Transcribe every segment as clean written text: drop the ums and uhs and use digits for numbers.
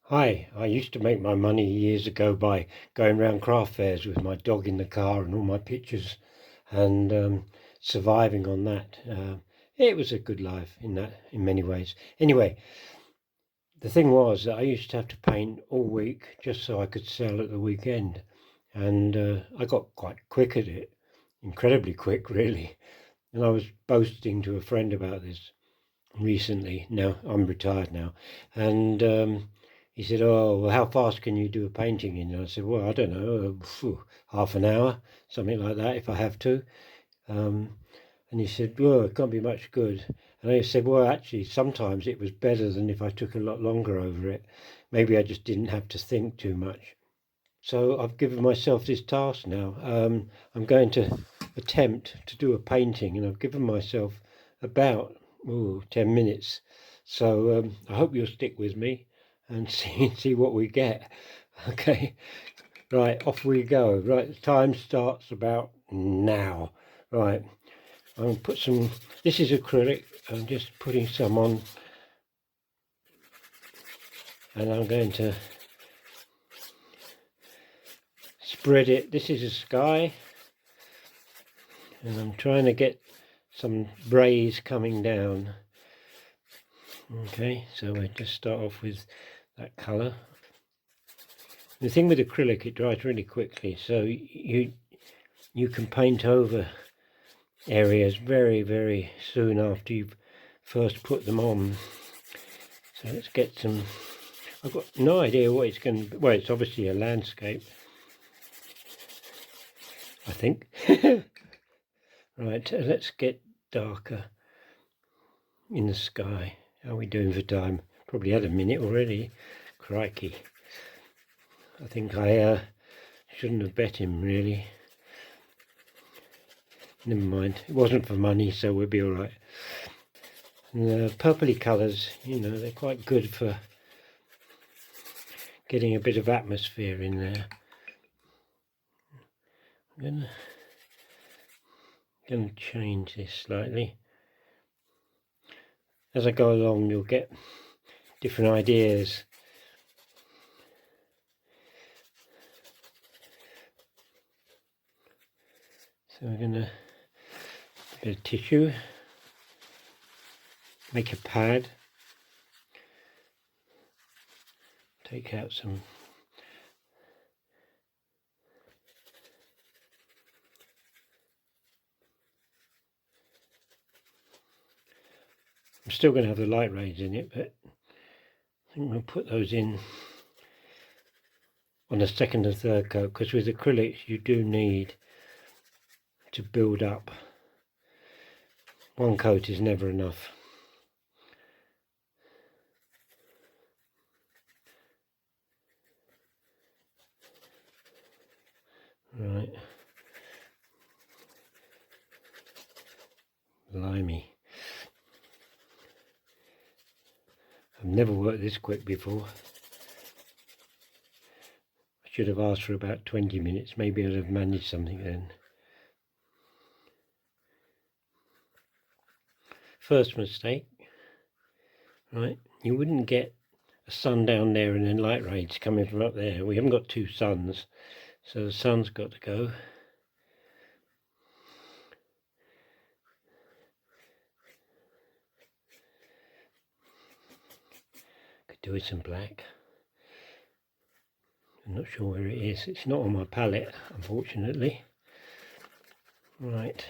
Hi, I used to make my money years ago by going round craft fairs with my dog in the car and all my pictures and surviving on that. It was a good life in many ways. Anyway, the thing was that I used to have to paint all week just so I could sell at the weekend. And I got quite quick at it, incredibly quick, really. And I was boasting to a friend about this recently. Now I'm retired now, and he said, "Oh, well, how fast can you do a painting in?" And I said, "Well, I don't know, half an hour, something like that, if I have to." Um, and he said, "Well, it can't be much good." And I said, "Well, actually, sometimes it was better than if I took a lot longer over it. Maybe I just didn't have to think too much." So I've given myself this task now. I'm going to attempt to do a painting, and I've given myself about 10 minutes. So I hope you'll stick with me and see what we get. Okay, right, off we go. Right, the time starts about now. Right, I'm going to put some, this is acrylic. I'm just putting some on, and I'm going to spread it. This is a sky, and I'm trying to get some rays coming down. Okay, so we just start off with that colour. The thing with acrylic, it dries really quickly, so you can paint over areas very soon after you've first put them on. So let's get some. I've got no idea what it's going to be. Well, it's obviously a landscape, I think. Right, let's get darker in the sky. How are we doing for time? Probably had a minute already. Crikey. I think I shouldn't have bet him, really. Never mind. It wasn't for money, so we'll be all right. And the purpley colours, they're quite good for getting a bit of atmosphere in there. I'm gonna change this slightly. As I go along, you'll get different ideas. So we're gonna get a bit of tissue, make a pad, take out some I'm still going to have the light rays in it, but I think we'll put those in on the second and third coat, because with acrylics you do need to build up. One coat is never enough. Right. Blimey. I've never worked this quick before. I should have asked for about 20 minutes. Maybe I'd have managed something then. First mistake. Right. You wouldn't get a sun down there and then light rays coming from up there. We haven't got two suns, so the sun's got to go. Could do with some black. I'm not sure where it is. It's not on my palette, unfortunately. Right.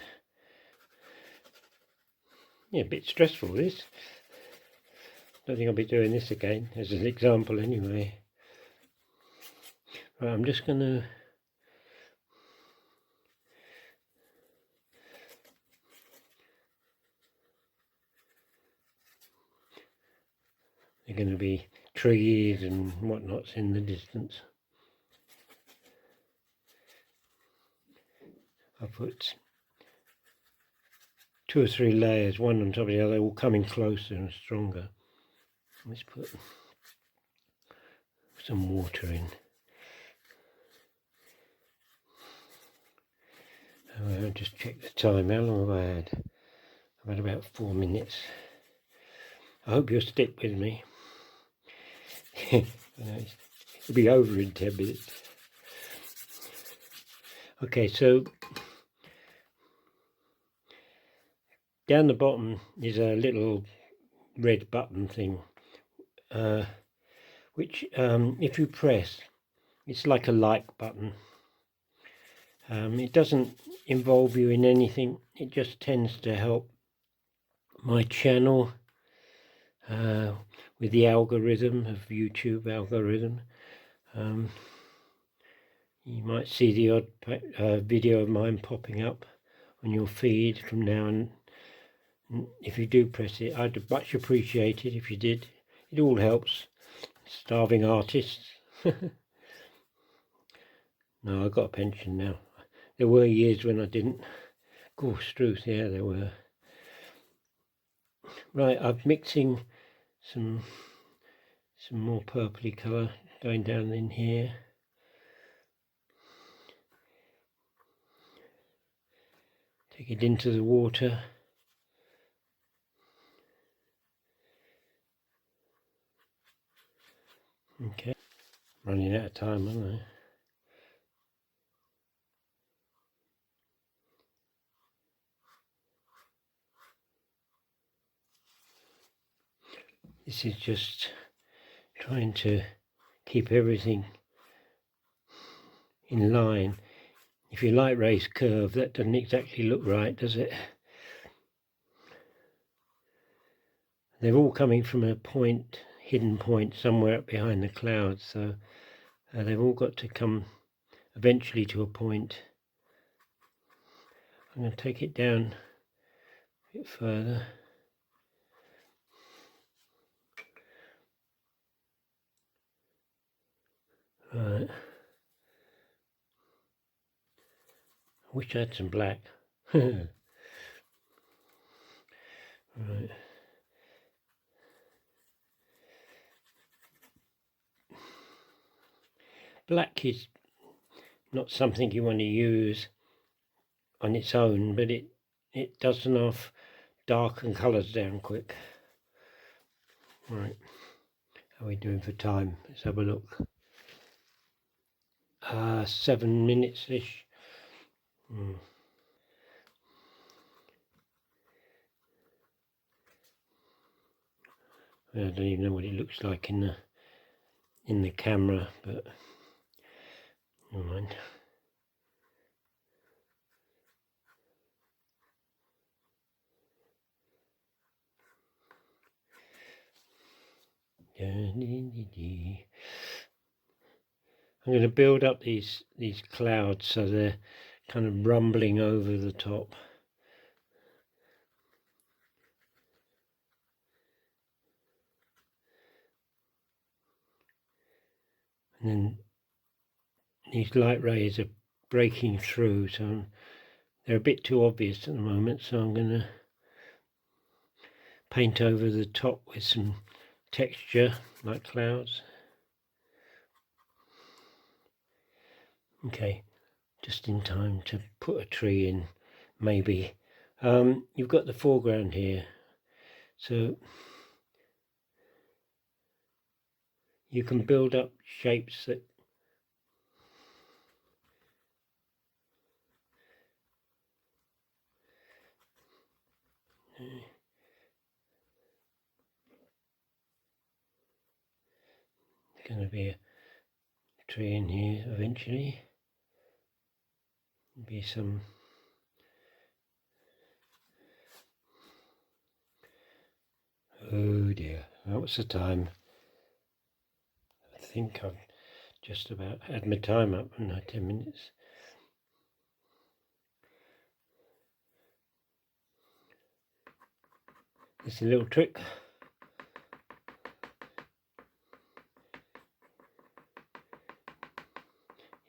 Yeah, a bit stressful this. Don't think I'll be doing this again, as an example anyway. Right, I'm just going to there are going to be trees and whatnots in the distance. I put 2 or 3 layers, one on top of the other, all coming closer and stronger. Let's put some water in. I'll just check the time. How long have I had? I've had about 4 minutes. I hope you'll stick with me. It'll be over in 10 minutes. Okay, so down the bottom is a little red button thing, which if you press, it's like a like button. It doesn't involve you in anything. It just tends to help my channel with the algorithm of YouTube algorithm. You might see the odd video of mine popping up on your feed from now on. If you do press it, I'd much appreciate it if you did. It all helps. Starving artists. No, I got a pension now. There were years when I didn't. Of course, truth, yeah, there were. Right, I'm mixing some more purpley colour going down in here. Take it into the water. Okay, running out of time, aren't I? This is just trying to keep everything in line. If you light rays curve, that doesn't exactly look right, does it? They're all coming from a point, hidden point somewhere up behind the clouds, so they've all got to come eventually to a point. I'm going to take it down a bit further. Right. I wish I had some black. Right. Black is not something you want to use on its own, but it does enough darken colours down quick. Right, how are we doing for time? Let's have a look. 7 minutes-ish. I don't even know what it looks like in the camera, but never mind. I'm going to build up these clouds so they're kind of rumbling over the top. And then these light rays are breaking through, so they're a bit too obvious at the moment, so I'm going to paint over the top with some texture like clouds. Okay, just in time to put a tree in, maybe. You've got the foreground here, so you can build up shapes that there's going to be a tree in here eventually. Be some oh dear, what's the time? I think I've just about had my time up, and 10 minutes. It's a little trick.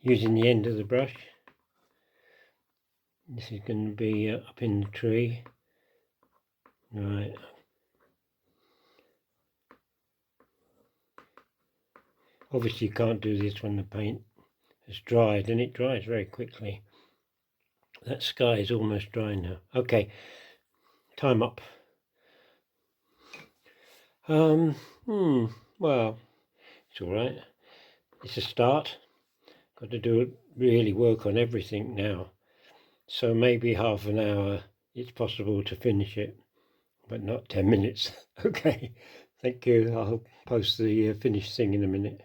Using the end of the brush. This is going to be up in the tree. Right. Obviously you can't do this when the paint has dried, and it dries very quickly. That sky is almost dry now. Okay, time up. Well, It's all right. It's a start. Got to really work on everything now. So maybe half an hour it's possible to finish it, but not 10 minutes. Okay, thank you. I'll post the finished thing in a minute.